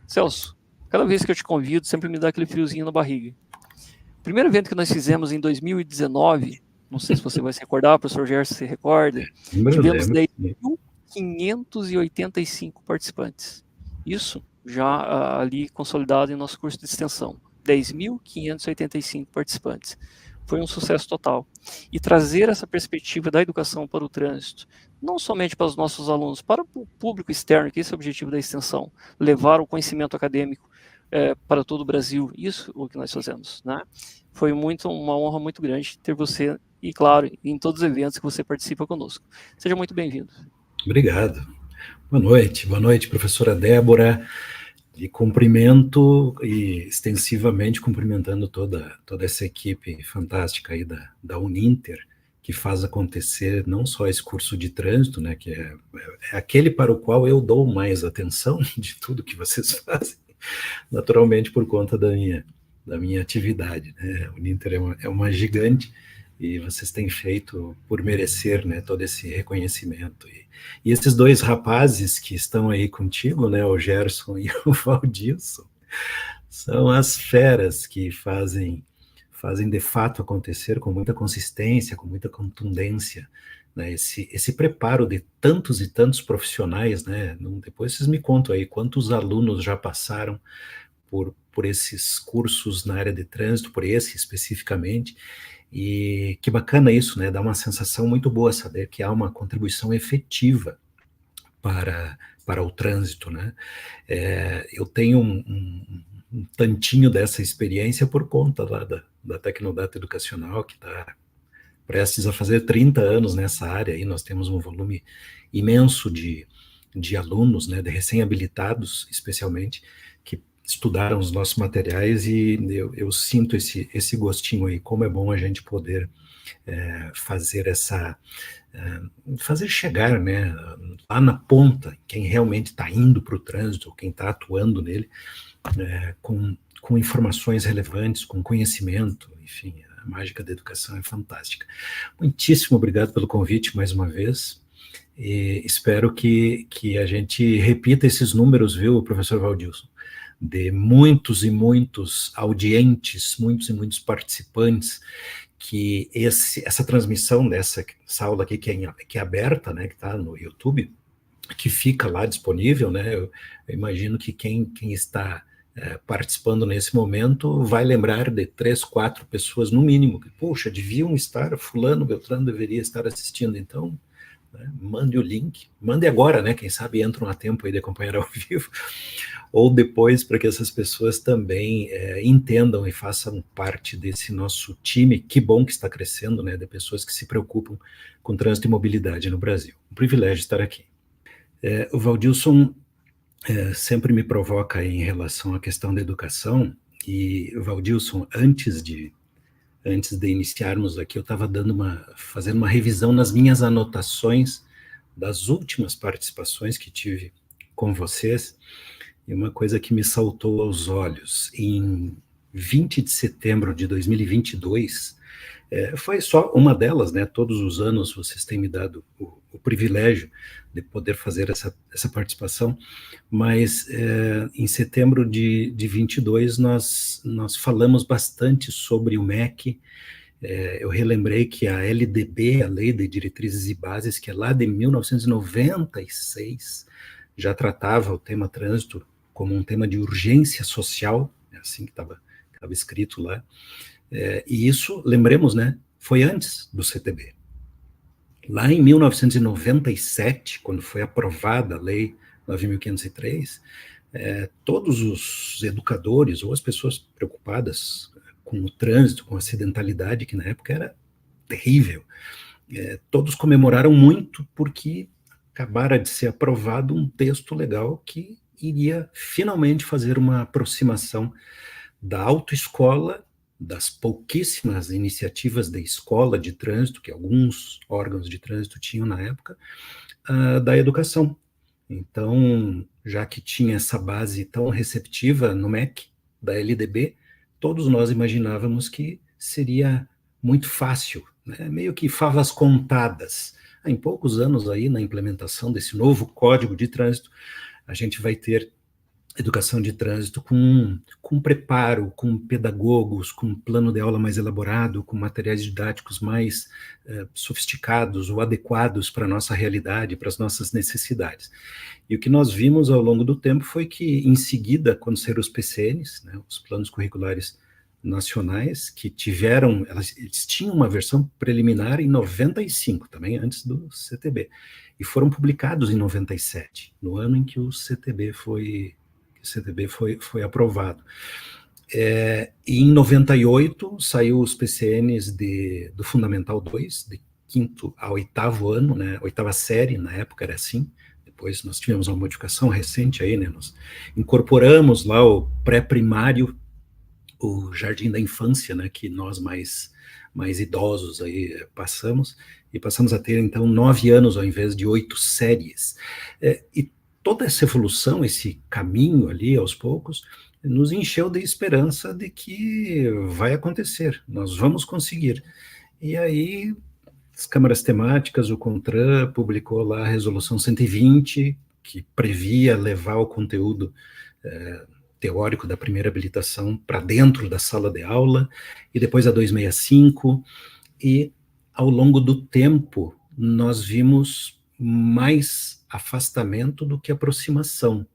Celso, cada vez que eu te convido, sempre me dá aquele friozinho na barriga. O primeiro evento que nós fizemos em 2019, não sei se você vai se recordar, o professor Gerson se recorda, tivemos Lembro. 10.585 participantes. Isso já ali consolidado em nosso curso de extensão. 10.585 participantes. Foi um sucesso total. E trazer essa perspectiva da educação para o trânsito, não somente para os nossos alunos, para o público externo, que esse é o objetivo da extensão, levar o conhecimento acadêmico para todo o Brasil, isso é o que nós fazemos, né? Foi uma honra muito grande ter você, e claro, em todos os eventos que você participa conosco. Seja muito bem-vindo. Obrigado. Boa noite, professora Débora. E cumprimento e extensivamente cumprimentando toda essa equipe fantástica aí da Uninter, que faz acontecer não só esse curso de trânsito, né, que é aquele para o qual eu dou mais atenção de tudo que vocês fazem, naturalmente por conta da minha atividade, né? A Uninter é uma gigante e vocês têm feito por merecer, né, todo esse reconhecimento. E esses dois rapazes que estão aí contigo, né, o Gerson e o Valdilson, são as feras que fazem de fato acontecer com muita consistência, com muita contundência, né, esse preparo de tantos e tantos profissionais, né, depois vocês me contam aí quantos alunos já passaram por esses cursos na área de trânsito, por esse especificamente. E que bacana isso, né? Dá uma sensação muito boa saber que há uma contribuição efetiva para o trânsito, né? Eu tenho um tantinho dessa experiência por conta lá da Tecnodata Educacional, que está prestes a fazer 30 anos nessa área, e nós temos um volume imenso de alunos, né, de recém-habilitados, especialmente, que estudaram os nossos materiais, e eu sinto esse gostinho aí, como é bom a gente poder fazer fazer chegar, né, lá na ponta, quem realmente está indo para o trânsito, quem está atuando nele, com informações relevantes, com conhecimento, enfim, a mágica da educação é fantástica. Muitíssimo obrigado pelo convite mais uma vez, e espero que a gente repita esses números, viu, professor Valdilson, de muitos e muitos audientes, muitos e muitos participantes, que essa transmissão dessa aula aqui, que é aberta, né, que está no YouTube, que fica lá disponível, né, eu imagino que quem está participando nesse momento vai lembrar de 3, 4 pessoas no mínimo, que, poxa, deviam estar, fulano, Beltrano deveria estar assistindo, então, né, mande o link, mande agora, né, quem sabe entram a tempo aí de acompanhar ao vivo, ou depois, para que essas pessoas também entendam e façam parte desse nosso time, que bom que está crescendo, né, de pessoas que se preocupam com trânsito e mobilidade no Brasil. Um privilégio estar aqui. O Valdilson sempre me provoca em relação à questão da educação, e, Valdilson, antes de iniciarmos aqui, eu estava fazendo uma revisão nas minhas anotações das últimas participações que tive com vocês, e uma coisa que me saltou aos olhos, em 20 de setembro de 2022, foi só uma delas, né? Todos os anos vocês têm me dado o privilégio de poder fazer essa participação, mas em setembro de 22 nós falamos bastante sobre o MEC. Eu relembrei que a LDB, a Lei de Diretrizes e Bases, que é lá de 1996, já tratava o tema trânsito como um tema de urgência social, é assim que estava escrito lá, e isso, lembremos, né, foi antes do CTB. Lá em 1997, quando foi aprovada a Lei 9.503, todos os educadores ou as pessoas preocupadas com o trânsito, com a acidentalidade, que na época era terrível, todos comemoraram muito porque acabara de ser aprovado um texto legal que iria finalmente fazer uma aproximação da autoescola, das pouquíssimas iniciativas de escola de trânsito, que alguns órgãos de trânsito tinham na época, da educação. Então, já que tinha essa base tão receptiva no MEC, da LDB, todos nós imaginávamos que seria muito fácil, né? Meio que favas contadas. Em poucos anos aí, na implementação desse novo Código de Trânsito, a gente vai ter educação de trânsito com preparo, com pedagogos, com plano de aula mais elaborado, com materiais didáticos mais sofisticados ou adequados para a nossa realidade, para as nossas necessidades. E o que nós vimos ao longo do tempo foi que, em seguida, quando saíram os PCNs, né, os planos curriculares nacionais, que tiveram, eles tinham uma versão preliminar em 95, também antes do CTB, e foram publicados em 97, no ano em que o CTB foi aprovado. E em 98 saiu os PCNs do Fundamental 2, de quinto a oitavo ano, né, oitava série, na época era assim. Depois nós tivemos uma modificação recente aí, né, nós incorporamos lá o pré-primário, o jardim da infância, né, que nós mais idosos aí passamos a ter, então, 9 anos ao invés de 8 séries. E toda essa evolução, esse caminho ali, aos poucos, nos encheu de esperança de que vai acontecer, nós vamos conseguir. E aí, as câmaras temáticas, o CONTRAN publicou lá a Resolução 120, que previa levar o conteúdo teórico da primeira habilitação para dentro da sala de aula, e depois a 265, e ao longo do tempo nós vimos mais afastamento do que aproximação.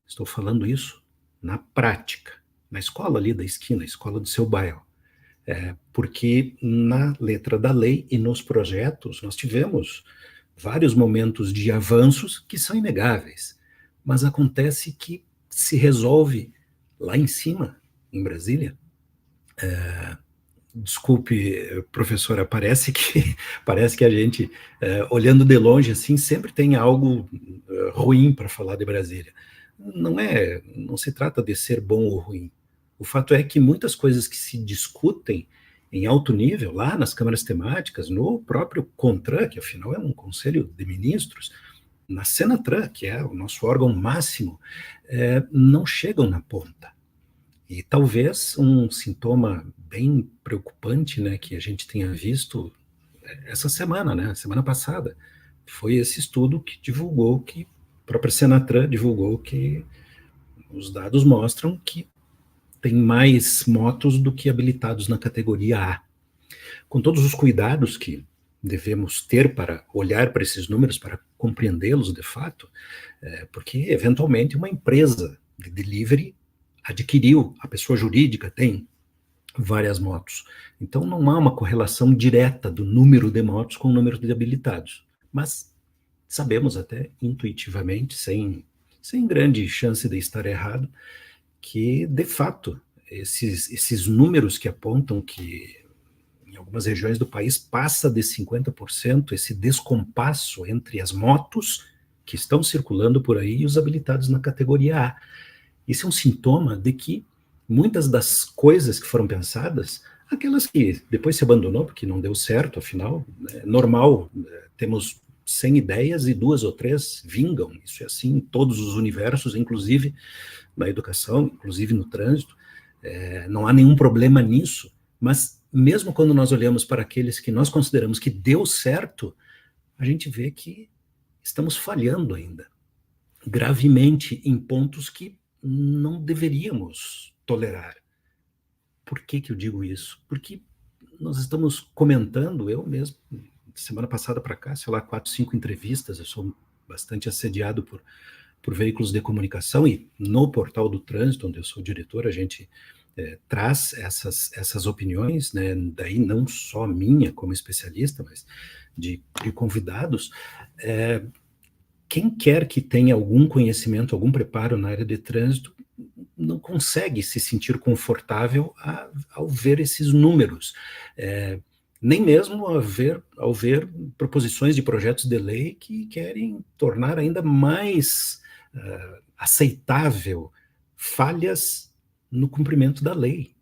Estou falando isso na prática, na escola ali da esquina, a escola do seu bairro. Porque na letra da lei e nos projetos nós tivemos vários momentos de avanços que são inegáveis, mas acontece que se resolve lá em cima, em Brasília. Desculpe, professora, parece que a gente, olhando de longe assim, sempre tem algo ruim para falar de Brasília. Não se trata de ser bom ou ruim. O fato é que muitas coisas que se discutem em alto nível, lá nas câmaras temáticas, no próprio CONTRAN, que afinal é um conselho de ministros, na Senatran, que é o nosso órgão máximo, não chegam na ponta. E talvez um sintoma bem preocupante, né, que a gente tenha visto essa semana, né, semana passada, foi esse estudo que divulgou, que a própria Senatran divulgou, que os dados mostram que tem mais motos do que habilitados na categoria A. Com todos os cuidados que devemos ter para olhar para esses números, para compreendê-los de fato, porque eventualmente uma empresa de delivery adquiriu, a pessoa jurídica tem várias motos. Então não há uma correlação direta do número de motos com o número de habilitados. Mas sabemos até intuitivamente, sem grande chance de estar errado, que de fato esses números que apontam que em algumas regiões do país passa de 50%, esse descompasso entre as motos que estão circulando por aí e os habilitados na categoria A. Isso é um sintoma de que muitas das coisas que foram pensadas, aquelas que depois se abandonou porque não deu certo, afinal, é normal, temos 100 ideias e 2 ou 3 vingam, isso é assim em todos os universos, inclusive na educação, inclusive no trânsito, não há nenhum problema nisso, mas mesmo quando nós olhamos para aqueles que nós consideramos que deu certo, a gente vê que estamos falhando ainda, gravemente em pontos que não deveríamos tolerar. Por que eu digo isso? Porque nós estamos comentando, eu mesmo, semana passada para cá, 4, 5 entrevistas, eu sou bastante assediado por veículos de comunicação, e no portal do trânsito, onde eu sou diretor, a gente traz essas opiniões, né, daí não só minha como especialista, mas de convidados. Quem quer que tenha algum conhecimento, algum preparo na área de trânsito, não consegue se sentir confortável ao ver esses números, nem mesmo ao ver proposições de projetos de lei que querem tornar ainda mais aceitável falhas no cumprimento da lei.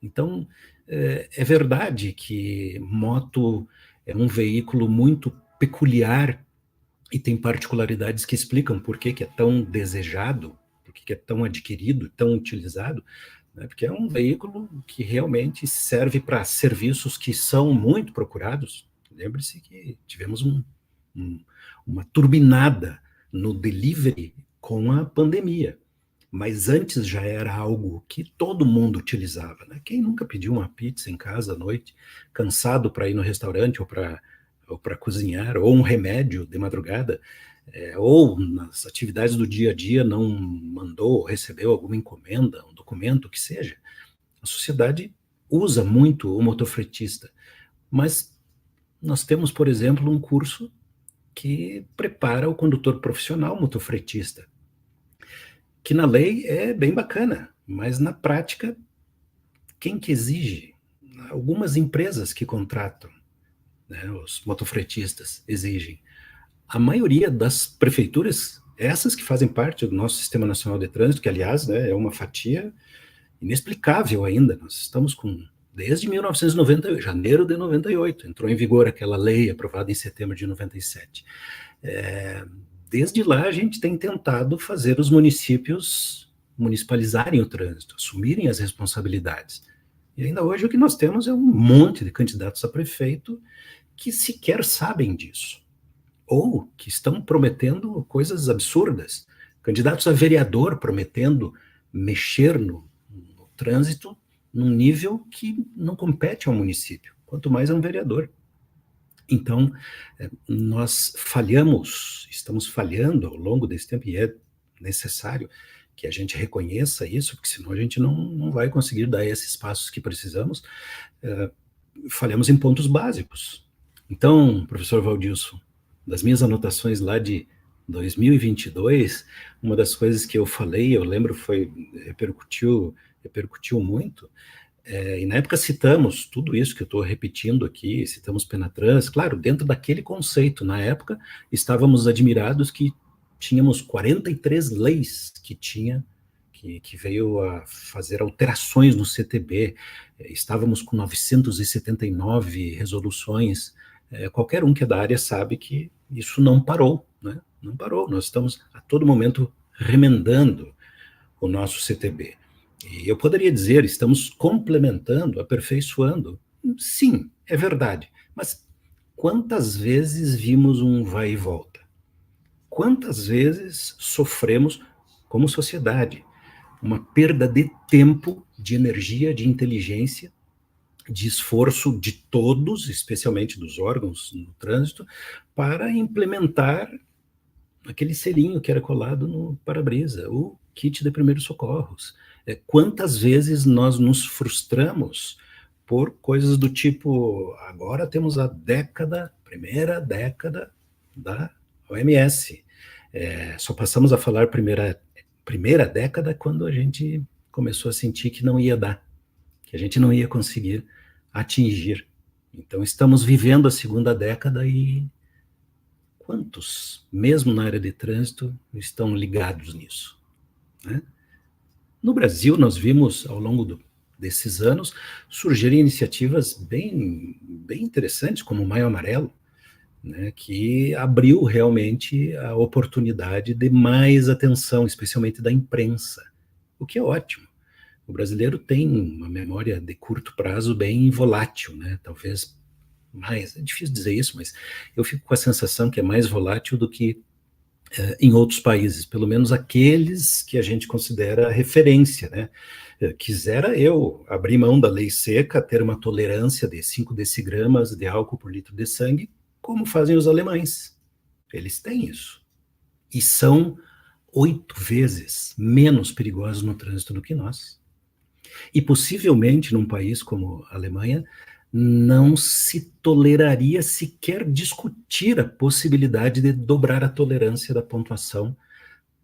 Então, é verdade que moto é um veículo muito peculiar e tem particularidades que explicam por que é tão desejado, por que é tão adquirido, tão utilizado, né? Porque é um veículo que realmente serve para serviços que são muito procurados. Lembre-se que tivemos uma turbinada no delivery com a pandemia, mas antes já era algo que todo mundo utilizava, né? Quem nunca pediu uma pizza em casa à noite, cansado para ir no restaurante ou para cozinhar, ou um remédio de madrugada, ou nas atividades do dia a dia não mandou ou recebeu alguma encomenda, um documento, o que seja. A sociedade usa muito o motofretista, mas nós temos, por exemplo, um curso que prepara o condutor profissional motofretista, que na lei é bem bacana, mas na prática, quem que exige? Algumas empresas que contratam, né, os motofretistas exigem. A maioria das prefeituras, essas que fazem parte do nosso Sistema Nacional de Trânsito, que, aliás, né, é uma fatia inexplicável ainda. Nós estamos com, desde 1990, janeiro de 98, entrou em vigor aquela lei aprovada em setembro de 97. Desde lá, a gente tem tentado fazer os municípios municipalizarem o trânsito, assumirem as responsabilidades. E ainda hoje o que nós temos é um monte de candidatos a prefeito que sequer sabem disso, ou que estão prometendo coisas absurdas. Candidatos a vereador prometendo mexer no trânsito num nível que não compete ao município, quanto mais a um vereador. Então, nós estamos falhando ao longo desse tempo, e é necessário que a gente reconheça isso, porque senão a gente não vai conseguir dar esses passos que precisamos. Falhamos em pontos básicos. Então, professor Valdilson, das minhas anotações lá de 2022, uma das coisas que eu falei, eu lembro, repercutiu muito, e na época citamos tudo isso que eu estou repetindo aqui, citamos Penatrans, claro, dentro daquele conceito. Na época, estávamos admirados que tínhamos 43 leis que veio a fazer alterações no CTB, estávamos com 979 resoluções. Qualquer um que é da área sabe que isso não parou, né? Não parou, nós estamos a todo momento remendando o nosso CTB. E eu poderia dizer, estamos complementando, aperfeiçoando. Sim, é verdade, mas quantas vezes vimos um vai e volta? Quantas vezes sofremos, como sociedade, uma perda de tempo, de energia, de inteligência, de esforço de todos, especialmente dos órgãos no trânsito, para implementar aquele selinho que era colado no para-brisa, o kit de primeiros socorros. Quantas vezes nós nos frustramos por coisas do tipo, agora temos a primeira década da OMS. Só passamos a falar primeira década quando a gente começou a sentir que não ia dar, que a gente não ia conseguir atingir. Então, estamos vivendo a segunda década e quantos, mesmo na área de trânsito, estão ligados nisso, né? No Brasil, nós vimos, ao longo desses anos, surgirem iniciativas bem interessantes, como o Maio Amarelo, né, que abriu realmente a oportunidade de mais atenção, especialmente da imprensa, o que é ótimo. O brasileiro tem uma memória de curto prazo bem volátil, né? Talvez mais, é difícil dizer isso, mas eu fico com a sensação que é mais volátil do que em outros países, pelo menos aqueles que a gente considera referência, né? Quisera eu abrir mão da lei seca, ter uma tolerância de 5 decigramas de álcool por litro de sangue, como fazem os alemães. Eles têm isso. E são 8 vezes menos perigosos no trânsito do que nós. E possivelmente num país como a Alemanha, não se toleraria sequer discutir a possibilidade de dobrar a tolerância da pontuação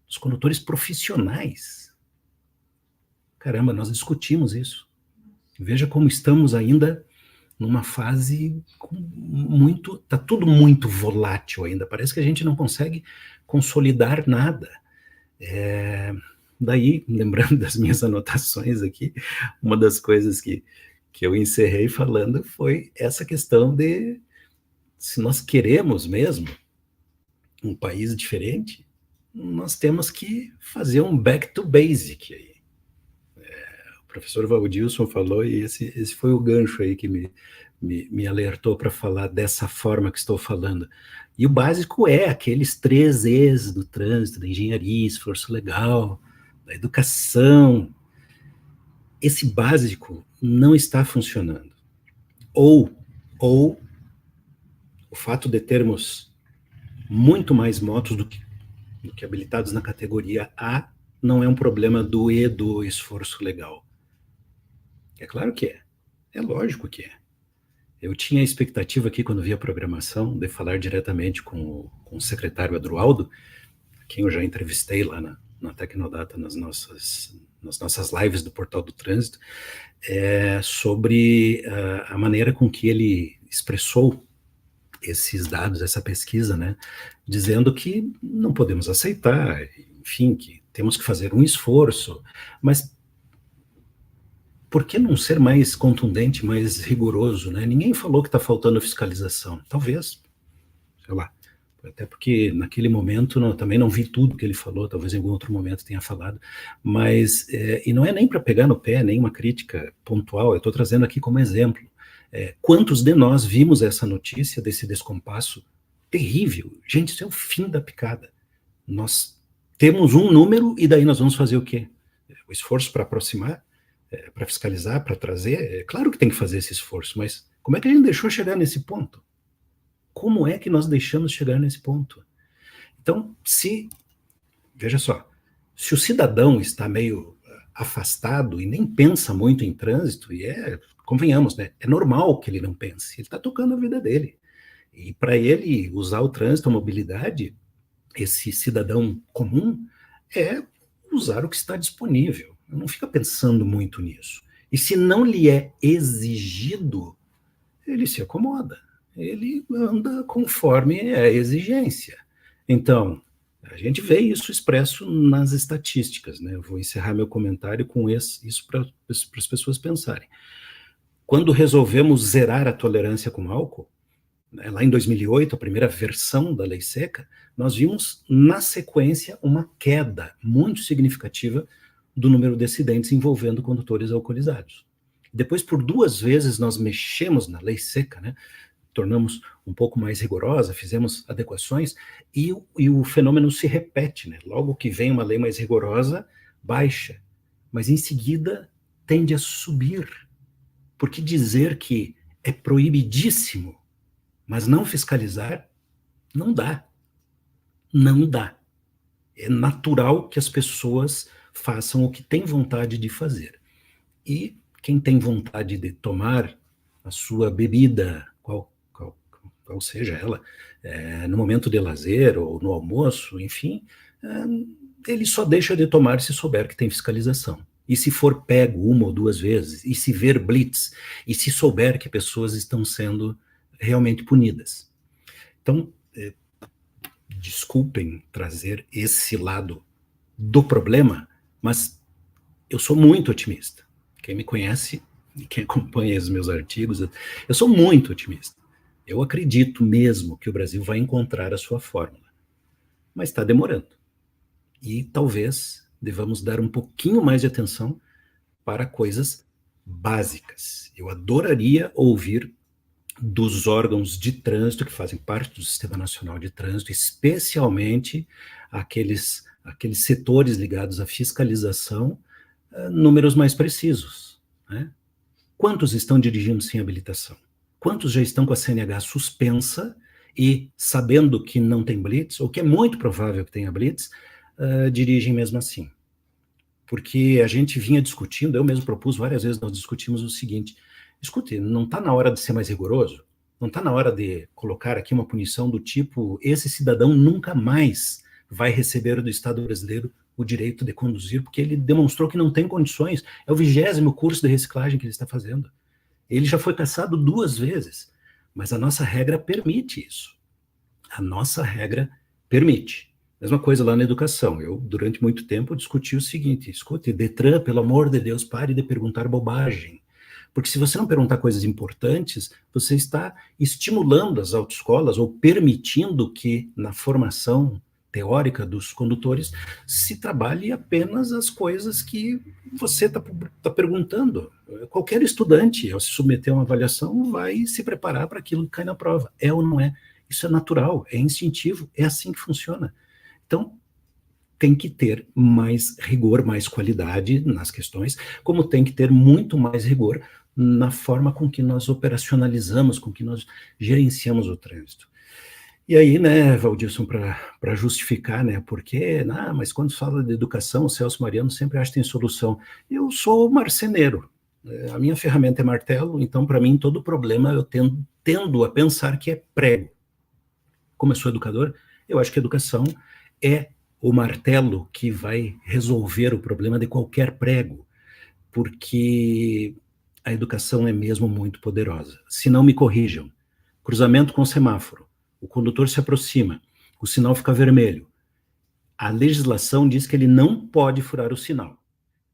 dos condutores profissionais. Caramba, nós discutimos isso. Veja como estamos ainda numa fase está tudo muito volátil ainda, parece que a gente não consegue consolidar nada. Daí, lembrando das minhas anotações aqui, uma das coisas que eu encerrei falando foi essa questão de, se nós queremos mesmo um país diferente, nós temos que fazer um back to basic aí. O professor Valdilson falou, e esse foi o gancho aí que me alertou para falar dessa forma que estou falando. E o básico é aqueles 3 E's do trânsito, da engenharia, esforço legal, da educação. Esse básico não está funcionando. Ou o fato de termos muito mais motos do que habilitados na categoria A não é um problema do esforço legal. É claro que é. É lógico que é. Eu tinha a expectativa aqui, quando vi a programação, de falar diretamente com o secretário Adroaldo, quem eu já entrevistei lá na Tecnodata, nas nossas lives do Portal do Trânsito, sobre a maneira com que ele expressou esses dados, essa pesquisa, né, dizendo que não podemos aceitar, enfim, que temos que fazer um esforço, mas por que não ser mais contundente, mais rigoroso, né? Ninguém falou que está faltando fiscalização, talvez, sei lá, até porque naquele momento também não vi tudo que ele falou, talvez em algum outro momento tenha falado, mas, e não é nem para pegar no pé, nem uma crítica pontual, eu estou trazendo aqui como exemplo, quantos de nós vimos essa notícia desse descompasso terrível? Gente, isso é o fim da picada. Nós temos um número e daí nós vamos fazer o quê? O esforço para aproximar, para fiscalizar, para trazer, claro que tem que fazer esse esforço, mas como é que a gente deixou chegar nesse ponto? Como é que nós deixamos chegar nesse ponto? Então, veja só, se o cidadão está meio afastado e nem pensa muito em trânsito, convenhamos, né, é normal que ele não pense, ele está tocando a vida dele. E para ele usar o trânsito, a mobilidade, esse cidadão comum, é usar o que está disponível. Não fica pensando muito nisso. E se não lhe é exigido, ele se acomoda. Ele anda conforme a exigência. Então, a gente vê isso expresso nas estatísticas, né? Eu vou encerrar meu comentário com isso para as pessoas pensarem. Quando resolvemos zerar a tolerância com álcool, né, lá em 2008, a primeira versão da Lei Seca, nós vimos, na sequência, uma queda muito significativa do número de acidentes envolvendo condutores alcoolizados. Depois, por 2 vezes, nós mexemos na Lei Seca, né? Tornamos um pouco mais rigorosa, fizemos adequações, e o fenômeno se repete, né? Logo que vem uma lei mais rigorosa, baixa, mas em seguida tende a subir, porque dizer que é proibidíssimo, mas não fiscalizar, não dá. Não dá. É natural que as pessoas façam o que têm vontade de fazer. E quem tem vontade de tomar a sua bebida, qual seja ela, no momento de lazer ou no almoço, enfim, ele só deixa de tomar se souber que tem fiscalização. E se for pego 1 ou 2 vezes, e se ver blitz, e se souber que pessoas estão sendo realmente punidas. Então, desculpem trazer esse lado do problema, mas eu sou muito otimista. Quem me conhece e quem acompanha os meus artigos, eu sou muito otimista. Eu acredito mesmo que o Brasil vai encontrar a sua fórmula, mas está demorando. E talvez devamos dar um pouquinho mais de atenção para coisas básicas. Eu adoraria ouvir dos órgãos de trânsito que fazem parte do Sistema Nacional de Trânsito, especialmente aqueles setores ligados à fiscalização, números mais precisos, né? Quantos estão dirigindo sem habilitação? Quantos já estão com a CNH suspensa e, sabendo que não tem blitz, ou que é muito provável que tenha blitz, dirigem mesmo assim? Porque a gente vinha discutindo, eu mesmo propus várias vezes, nós discutimos o seguinte: escute, não está na hora de ser mais rigoroso? Não está na hora de colocar aqui uma punição do tipo, esse cidadão nunca mais vai receber do Estado brasileiro o direito de conduzir, porque ele demonstrou que não tem condições, é o 20º curso de reciclagem que ele está fazendo. Ele já foi cassado 2 vezes, mas a nossa regra permite isso. A nossa regra permite. Mesma coisa lá na educação. Eu, durante muito tempo, discuti o seguinte: escute, Detran, pelo amor de Deus, pare de perguntar bobagem. Porque se você não perguntar coisas importantes, você está estimulando as autoescolas ou permitindo que na formação teórica dos condutores se trabalhe apenas as coisas que você está perguntando. Qualquer estudante, ao se submeter a uma avaliação, vai se preparar para aquilo que cai na prova. É ou não é? Isso é natural, é instintivo, é assim que funciona. Então, tem que ter mais rigor, mais qualidade nas questões, como tem que ter muito mais rigor na forma com que nós operacionalizamos, com que nós gerenciamos o trânsito. E aí, né, Valdilson, para justificar, né, porque, mas quando fala de educação, o Celso Mariano sempre acha que tem solução. Eu sou marceneiro, a minha ferramenta é martelo, então, para mim, todo problema eu tendo a pensar que é prego. Como eu sou educador, eu acho que a educação é o martelo que vai resolver o problema de qualquer prego, porque a educação é mesmo muito poderosa. Se não me corrijam, cruzamento com semáforo, o condutor se aproxima, o sinal fica vermelho. A legislação diz que ele não pode furar o sinal,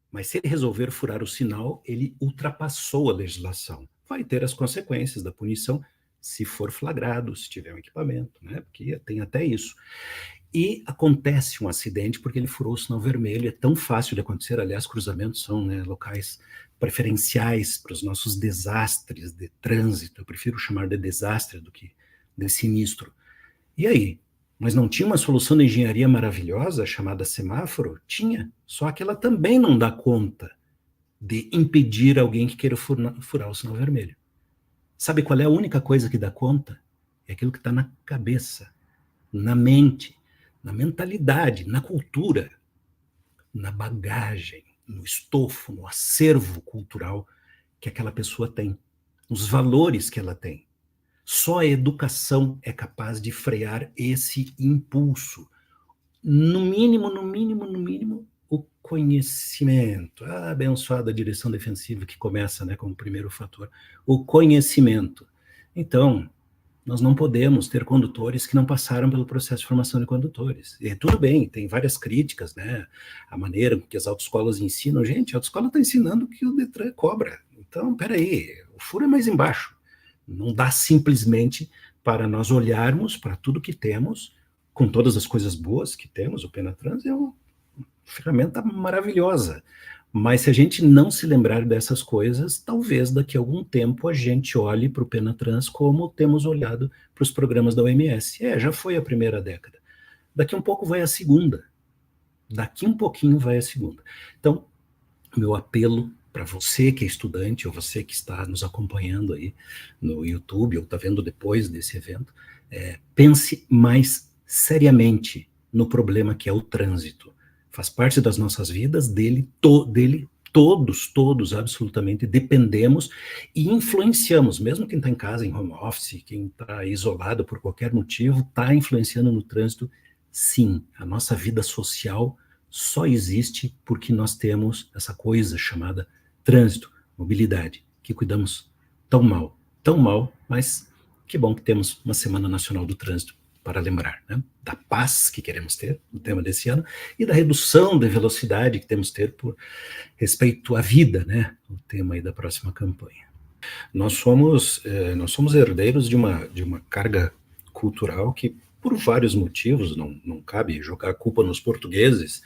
mas se ele resolver furar o sinal, ele ultrapassou a legislação. Vai ter as consequências da punição se for flagrado, se tiver um equipamento, né? Porque tem até isso. E acontece um acidente porque ele furou o sinal vermelho, é tão fácil de acontecer, aliás, cruzamentos são, né, locais preferenciais para os nossos desastres de trânsito, eu prefiro chamar de desastre do que de sinistro. E aí? Mas não tinha uma solução de engenharia maravilhosa chamada semáforo? Tinha, só que ela também não dá conta de impedir alguém que queira furar o sinal vermelho. Sabe qual é a única coisa que dá conta? É aquilo que está na cabeça, na mente, na mentalidade, na cultura, na bagagem, no estofo, no acervo cultural que aquela pessoa tem, os valores que ela tem. Só a educação é capaz de frear esse impulso. No mínimo, o conhecimento. A abençoada direção defensiva que começa, né, como primeiro fator. O conhecimento. Então, nós não podemos ter condutores que não passaram pelo processo de formação de condutores. E tudo bem, tem várias críticas, né? A maneira que as autoescolas ensinam. Gente, a autoescola está ensinando que o Detran cobra. Então, peraí, o furo é mais embaixo. Não dá simplesmente para nós olharmos para tudo que temos, com todas as coisas boas que temos. O Penatrans é uma ferramenta maravilhosa. Mas se a gente não se lembrar dessas coisas, talvez daqui a algum tempo a gente olhe para o Penatrans como temos olhado para os programas da OMS. Já foi a primeira década. Daqui um pouco vai a segunda. Daqui um pouquinho vai a segunda. Então, meu apelo para você que é estudante, ou você que está nos acompanhando aí no YouTube, ou está vendo depois desse evento, pense mais seriamente no problema que é o trânsito. Faz parte das nossas vidas, dele todos absolutamente dependemos e influenciamos, mesmo quem está em casa, em home office, quem está isolado por qualquer motivo, está influenciando no trânsito. Sim, a nossa vida social só existe porque nós temos essa coisa chamada trânsito, mobilidade, que cuidamos tão mal, mas que bom que temos uma Semana Nacional do Trânsito para lembrar, né? Da paz que queremos ter, o tema desse ano, e da redução da velocidade que temos que ter por respeito à vida, né? O tema aí da próxima campanha. Nós somos herdeiros de uma carga cultural que, por vários motivos, não cabe jogar a culpa nos portugueses,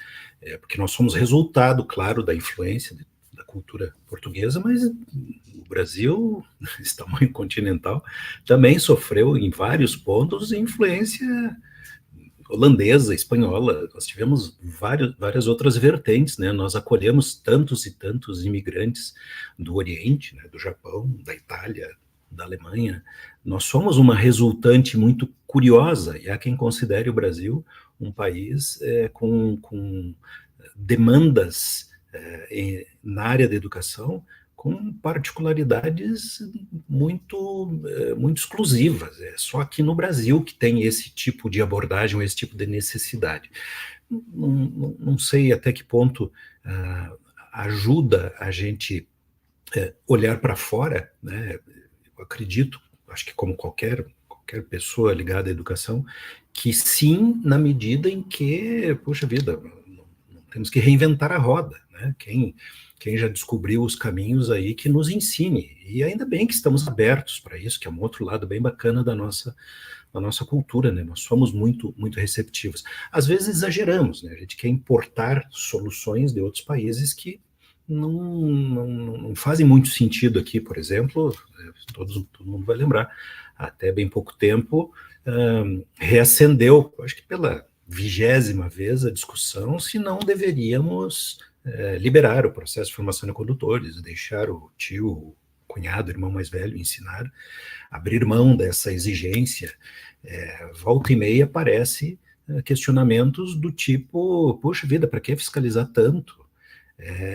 porque nós somos resultado, claro, da influência da cultura portuguesa, mas o Brasil, esse tamanho continental, também sofreu em vários pontos influência holandesa, espanhola. Nós tivemos várias outras vertentes, né? Nós acolhemos tantos e tantos imigrantes do Oriente, né? Do Japão, da Itália, da Alemanha. Nós somos uma resultante muito curiosa, e há quem considere o Brasil um país com demandas na área da educação com particularidades muito exclusivas. É só aqui no Brasil que tem esse tipo de abordagem, esse tipo de necessidade. Não sei até que ponto ajuda a gente olhar para fora, né? Eu acredito, acho que como qualquer pessoa ligada à educação, que sim, na medida em que, poxa vida, não temos que reinventar a roda, né? Quem já descobriu os caminhos aí que nos ensine, e ainda bem que estamos abertos para isso, que é um outro lado bem bacana da nossa cultura, né? Nós somos muito receptivos. Às vezes exageramos, né? A gente quer importar soluções de outros países que não fazem muito sentido aqui. Por exemplo, todo mundo vai lembrar, até bem pouco tempo, reacendeu, acho que pela 20ª vez a discussão se não deveríamos liberar o processo de formação de condutores, deixar o tio, o cunhado, o irmão mais velho ensinar, abrir mão dessa exigência. Volta e meia aparece questionamentos do tipo, poxa vida, para que fiscalizar tanto?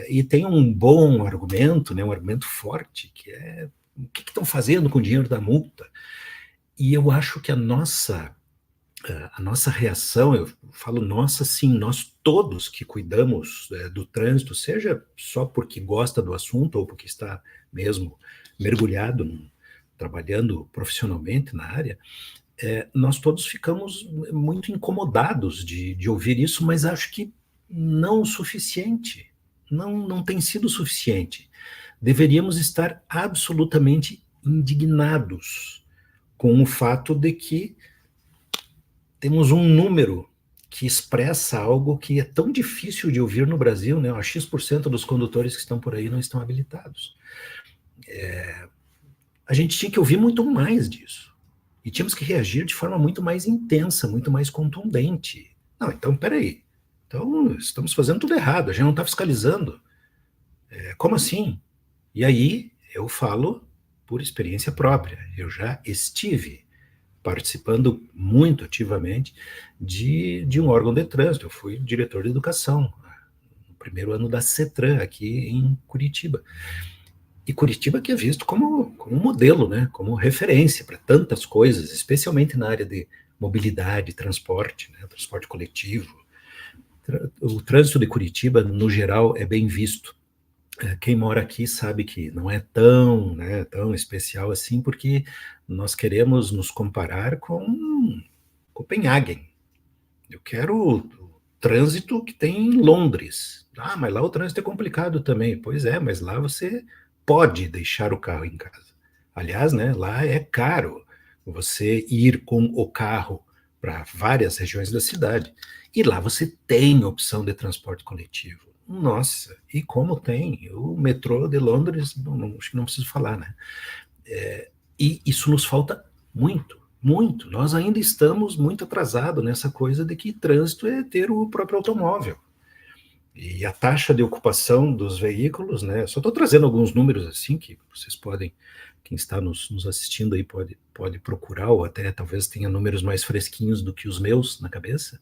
E tem um bom argumento, né, um argumento forte, que é o que estão fazendo com o dinheiro da multa? E eu acho que a nossa reação, eu falo nossa, sim, nós todos que cuidamos do trânsito, seja só porque gosta do assunto ou porque está mesmo mergulhado, trabalhando profissionalmente na área, nós todos ficamos muito incomodados de ouvir isso, mas acho que não o suficiente, não tem sido suficiente. Deveríamos estar absolutamente indignados com o fato de que temos um número que expressa algo que é tão difícil de ouvir no Brasil, né? X% dos condutores que estão por aí não estão habilitados. A gente tinha que ouvir muito mais disso. E tínhamos que reagir de forma muito mais intensa, muito mais contundente. Não, então, peraí. Então, estamos fazendo tudo errado, a gente não está fiscalizando. Como assim? E aí, eu falo por experiência própria. Eu já estive participando muito ativamente de um órgão de trânsito. Eu fui diretor de educação no primeiro ano da CETRAN, aqui em Curitiba. E Curitiba que é visto como um modelo, né, como referência para tantas coisas, especialmente na área de mobilidade, transporte, né, transporte coletivo. O trânsito de Curitiba, no geral, é bem visto. Quem mora aqui sabe que não é tão especial assim, porque nós queremos nos comparar com Copenhagen. Eu quero o trânsito que tem em Londres. Mas lá o trânsito é complicado também. Pois é, mas lá você pode deixar o carro em casa. Aliás, né, lá é caro você ir com o carro para várias regiões da cidade. E lá você tem opção de transporte coletivo. Nossa, e como tem? O metrô de Londres, acho que não preciso falar, né? E isso nos falta muito, muito. Nós ainda estamos muito atrasados nessa coisa de que trânsito é ter o próprio automóvel. E a taxa de ocupação dos veículos, né? Só estou trazendo alguns números assim que vocês podem, quem está nos assistindo aí pode procurar, ou até talvez tenha números mais fresquinhos do que os meus na cabeça.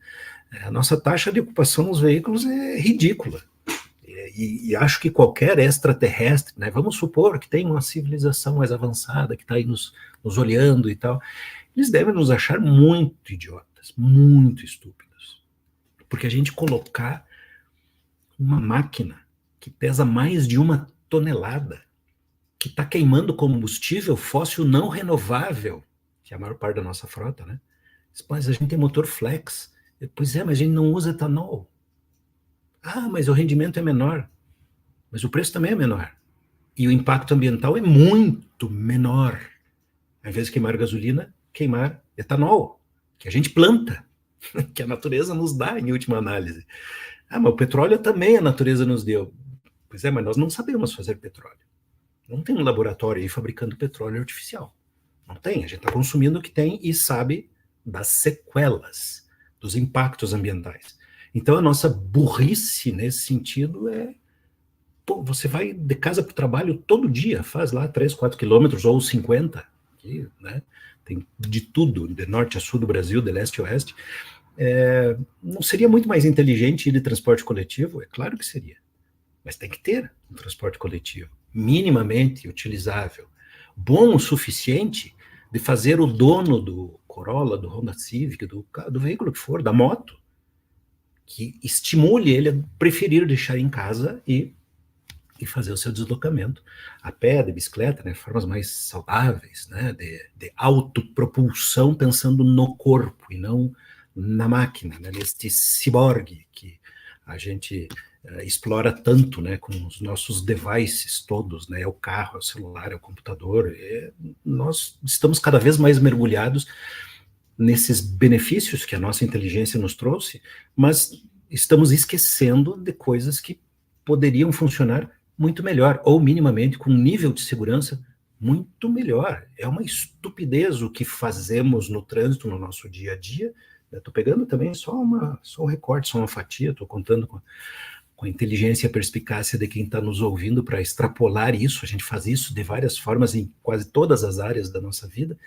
A nossa taxa de ocupação nos veículos é ridícula. E acho que qualquer extraterrestre, né, vamos supor que tem uma civilização mais avançada que está aí nos olhando e tal, eles devem nos achar muito idiotas, muito estúpidos. Porque a gente colocar uma máquina que pesa mais de 1 tonelada, que está queimando combustível fóssil não renovável, que é a maior parte da nossa frota, né? Mas a gente tem motor flex. Pois é, mas a gente não usa etanol. Mas o rendimento é menor. Mas o preço também é menor. E o impacto ambiental é muito menor. Ao invés de queimar gasolina, queimar etanol, que a gente planta, que a natureza nos dá em última análise. Mas o petróleo também a natureza nos deu. Pois é, mas nós não sabemos fazer petróleo. Não tem um laboratório aí fabricando petróleo artificial. Não tem, a gente está consumindo o que tem e sabe das sequelas, dos impactos ambientais. Então a nossa burrice nesse sentido você vai de casa para o trabalho todo dia, faz lá 3, 4 quilômetros ou 50, aqui, né? Tem de tudo, de norte a sul do Brasil, de leste a oeste. Não seria muito mais inteligente ir de transporte coletivo? É claro que seria, mas tem que ter um transporte coletivo minimamente utilizável, bom o suficiente de fazer o dono do Corolla, do Honda Civic, do veículo que for, da moto, que estimule ele a preferir deixar em casa e fazer o seu deslocamento a pé, de bicicleta, né, formas mais saudáveis, né, de autopropulsão, pensando no corpo e não na máquina, né, neste ciborgue que a gente explora tanto, né, com os nossos devices todos, né, é o carro, é o celular, é o computador. Nós estamos cada vez mais mergulhados nesses benefícios que a nossa inteligência nos trouxe, mas estamos esquecendo de coisas que poderiam funcionar muito melhor, ou minimamente com um nível de segurança muito melhor. É uma estupidez o que fazemos no trânsito, no nosso dia a dia, Estou pegando também só um recorte, só uma fatia, estou contando com a inteligência e a perspicácia de quem está nos ouvindo para extrapolar isso. A gente faz isso de várias formas em quase todas as áreas da nossa vida.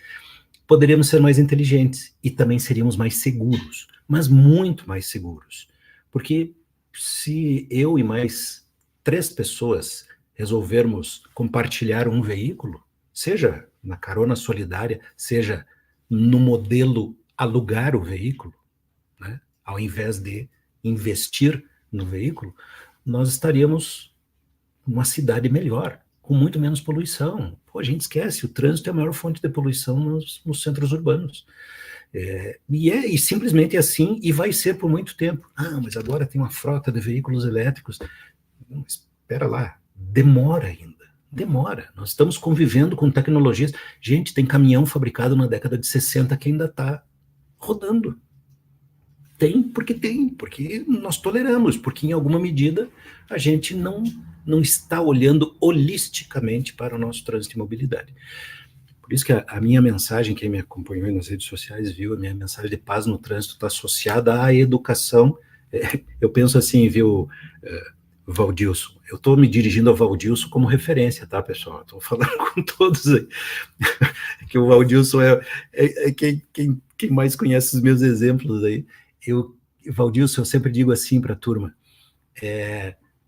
Poderíamos ser mais inteligentes e também seríamos mais seguros, mas muito mais seguros. Porque se eu e mais 3 pessoas resolvermos compartilhar um veículo, seja na carona solidária, seja no modelo alugar o veículo, né, ao invés de investir no veículo, nós estaríamos numa cidade melhor, com muito menos poluição. Pô, a gente esquece, o trânsito é a maior fonte de poluição nos centros urbanos. E simplesmente é assim, e vai ser por muito tempo. Ah, mas agora tem uma frota de veículos elétricos. Não, espera lá, demora ainda. Demora. Nós estamos convivendo com tecnologias. Gente, tem caminhão fabricado na década de 60 que ainda está rodando. Porque nós toleramos, porque em alguma medida a gente não está olhando holisticamente para o nosso trânsito e mobilidade. Por isso que a minha mensagem, quem me acompanhou nas redes sociais viu, a minha mensagem de paz no trânsito está associada à educação. Eu penso assim, viu, Valdilson, eu estou me dirigindo ao Valdilson como referência, tá, pessoal? Estou falando com todos aí, que o Valdilson é quem mais conhece os meus exemplos aí. Valdilson, eu sempre digo assim para a turma,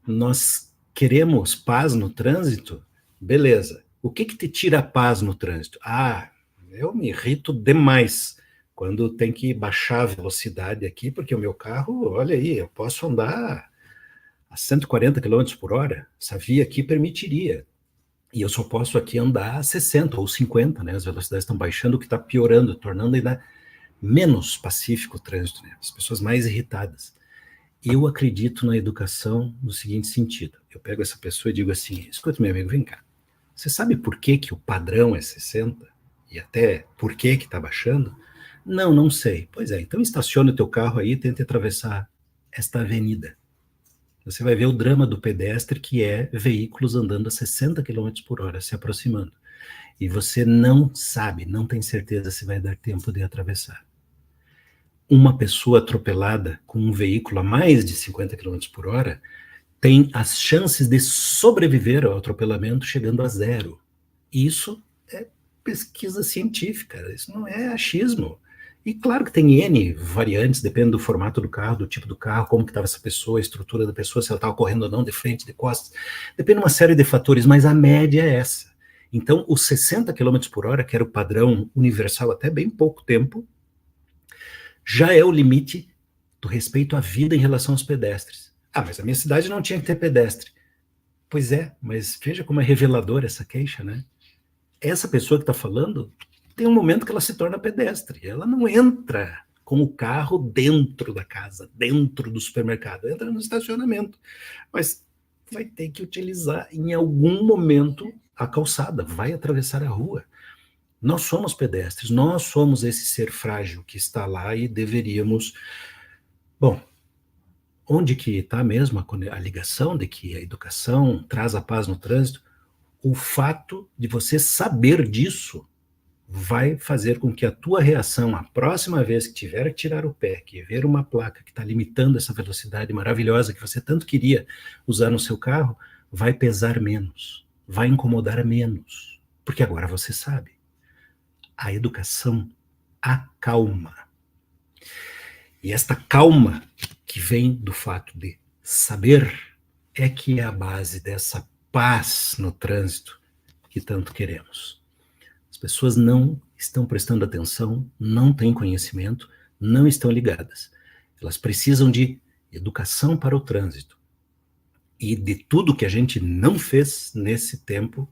nós queremos paz no trânsito, beleza. O que te tira a paz no trânsito? Ah, eu me irrito demais quando tem que baixar a velocidade aqui, porque o meu carro, olha aí, eu posso andar a 140 km por hora, essa via aqui permitiria. E eu só posso aqui andar a 60 ou 50, né? As velocidades estão baixando, o que está piorando, tornando ainda menos pacífico o trânsito, né? As pessoas mais irritadas. Eu acredito na educação no seguinte sentido. Eu pego essa pessoa e digo assim, escuta, meu amigo, vem cá. Você sabe por que o padrão é 60? E até por que está baixando? Não sei. Pois é, então estaciona o teu carro aí e tenta atravessar esta avenida. Você vai ver o drama do pedestre, que é veículos andando a 60 km por hora, se aproximando. E você não sabe, não tem certeza se vai dar tempo de atravessar. Uma pessoa atropelada com um veículo a mais de 50 km por hora tem as chances de sobreviver ao atropelamento chegando a 0. Isso é pesquisa científica, isso não é achismo. E claro que tem N variantes, depende do formato do carro, do tipo do carro, como que estava essa pessoa, a estrutura da pessoa, se ela estava correndo ou não, de frente, de costas. Depende de uma série de fatores, mas a média é essa. Então, os 60 km por hora, que era o padrão universal até bem pouco tempo, já é o limite do respeito à vida em relação aos pedestres. Ah, mas a minha cidade não tinha que ter pedestre. Pois é, mas veja como é reveladora essa queixa, né? Essa pessoa que está falando tem um momento que ela se torna pedestre. Ela não entra com o carro dentro da casa, dentro do supermercado. Entra no estacionamento. Mas vai ter que utilizar em algum momento a calçada, vai atravessar a rua. Nós somos pedestres, nós somos esse ser frágil que está lá e deveríamos... Bom, onde que está mesmo a ligação de que a educação traz a paz no trânsito? O fato de você saber disso vai fazer com que a tua reação, a próxima vez que tiver que tirar o pé, que ver uma placa que está limitando essa velocidade maravilhosa que você tanto queria usar no seu carro, vai pesar menos, vai incomodar menos, porque agora você sabe. A educação acalma. E esta calma que vem do fato de saber é que é a base dessa paz no trânsito que tanto queremos. As pessoas não estão prestando atenção, não têm conhecimento, não estão ligadas. Elas precisam de educação para o trânsito. E de tudo que a gente não fez nesse tempo,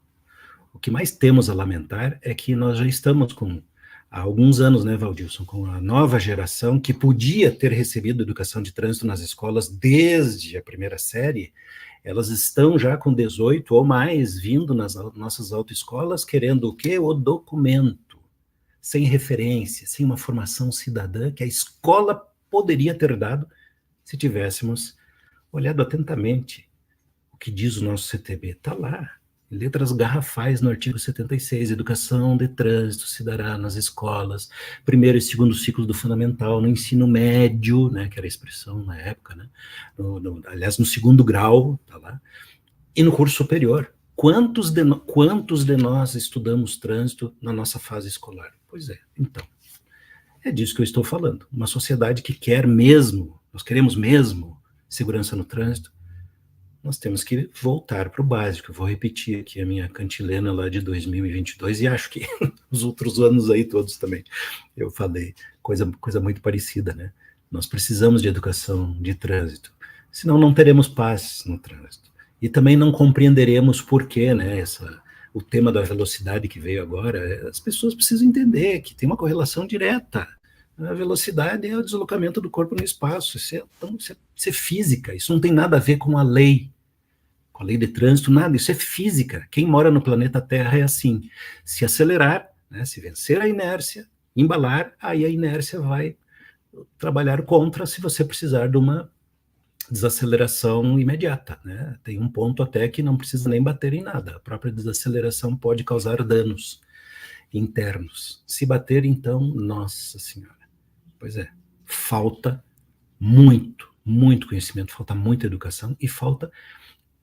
o que mais temos a lamentar é que nós já estamos há alguns anos, né, Valdilson, com a nova geração que podia ter recebido educação de trânsito nas escolas desde a primeira série. Elas estão já com 18 ou mais vindo nas nossas autoescolas querendo o quê? O documento, sem referência, sem uma formação cidadã que a escola poderia ter dado se tivéssemos olhado atentamente o que diz o nosso CTB. Está lá, letras garrafais no artigo 76, educação de trânsito se dará nas escolas, primeiro e segundo ciclo do fundamental, no ensino médio, né, que era a expressão na época, né, aliás, no segundo grau, tá lá, e no curso superior. Quantos de nós estudamos trânsito na nossa fase escolar? Pois é, então, é disso que eu estou falando. Uma sociedade que quer mesmo, nós queremos mesmo segurança no trânsito, nós temos que voltar para o básico. Eu vou repetir aqui a minha cantilena lá de 2022, e acho que os outros anos aí todos também eu falei coisa muito parecida, né? Nós precisamos de educação de trânsito, senão não teremos paz no trânsito. E também não compreenderemos por que, né, o tema da velocidade que veio agora, as pessoas precisam entender que tem uma correlação direta. A velocidade é o deslocamento do corpo no espaço, isso é física, isso não tem nada a ver com a lei de trânsito, nada, isso é física. Quem mora no planeta Terra é assim. Se acelerar, né, se vencer a inércia, embalar, aí a inércia vai trabalhar contra se você precisar de uma desaceleração imediata, né? Tem um ponto até que não precisa nem bater em nada. A própria desaceleração pode causar danos internos. Se bater, então, nossa senhora. Pois é, falta muito conhecimento, falta muita educação e falta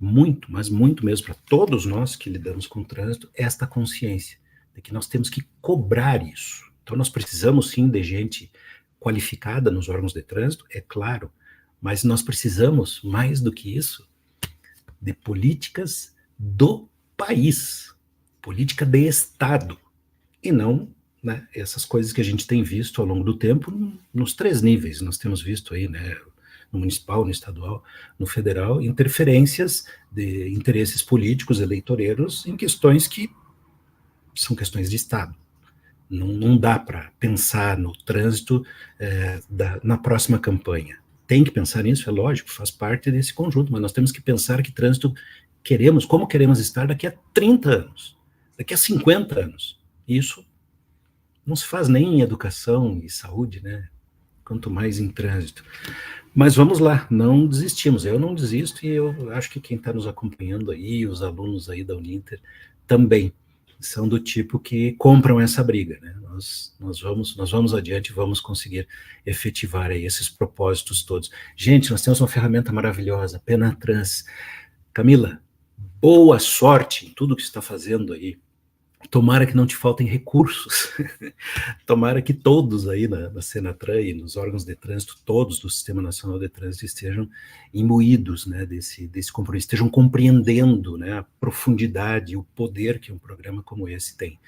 muito, mas muito mesmo para todos nós que lidamos com o trânsito, esta consciência de que nós temos que cobrar isso. Então nós precisamos sim de gente qualificada nos órgãos de trânsito, é claro, mas nós precisamos, mais do que isso, de políticas do país, política de Estado, e não, né, essas coisas que a gente tem visto ao longo do tempo nos 3 níveis. Nós temos visto aí, né, no municipal, no estadual, no federal, interferências de interesses políticos, eleitoreiros, em questões que são questões de Estado. Não dá para pensar no trânsito na próxima campanha. Tem que pensar nisso, é lógico, faz parte desse conjunto, mas nós temos que pensar que trânsito como queremos estar daqui a 30 anos, daqui a 50 anos. Isso não se faz nem em educação e saúde, né? Quanto mais em trânsito. Mas vamos lá, não desistimos. Eu não desisto e eu acho que quem está nos acompanhando aí, os alunos aí da Uninter, também são do tipo que compram essa briga, né? Nós vamos adiante, vamos conseguir efetivar aí esses propósitos todos. Gente, nós temos uma ferramenta maravilhosa, Penatrans. Camila, boa sorte em tudo que você está fazendo aí. Tomara que não te faltem recursos, tomara que todos aí na Senatran e nos órgãos de trânsito, todos do Sistema Nacional de Trânsito estejam imbuídos, né, desse compromisso, estejam compreendendo, né, a profundidade e o poder que um programa como esse tem.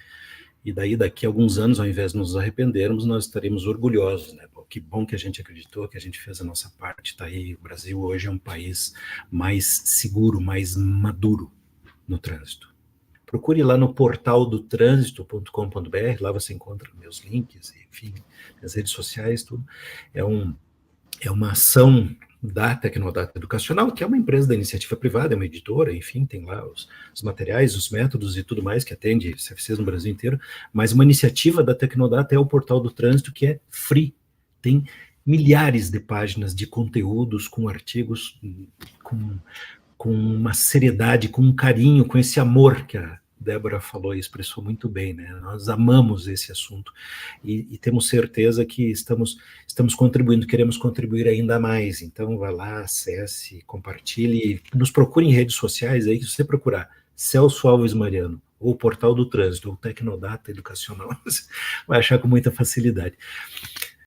E daí, daqui a alguns anos, ao invés de nos arrependermos, nós estaremos orgulhosos, né? Pô, que bom que a gente acreditou, que a gente fez a nossa parte, tá aí. O Brasil hoje é um país mais seguro, mais maduro no trânsito. Procure lá no portal do trânsito.com.br, lá você encontra meus links, enfim, as redes sociais, tudo. É uma ação da Tecnodata Educacional, que é uma empresa da iniciativa privada, é uma editora, enfim, tem lá os materiais, os métodos e tudo mais que atende CFCs no Brasil inteiro, mas uma iniciativa da Tecnodata é o portal do trânsito, que é free, tem milhares de páginas de conteúdos, com artigos, com uma seriedade, com um carinho, com esse amor que a Débora falou e expressou muito bem, né? Nós amamos esse assunto e temos certeza que estamos contribuindo, queremos contribuir ainda mais. Então, vá lá, acesse, compartilhe, nos procure em redes sociais aí, que se você procurar Celso Alves Mariano, ou Portal do Trânsito, ou Tecnodata Educacional, você vai achar com muita facilidade.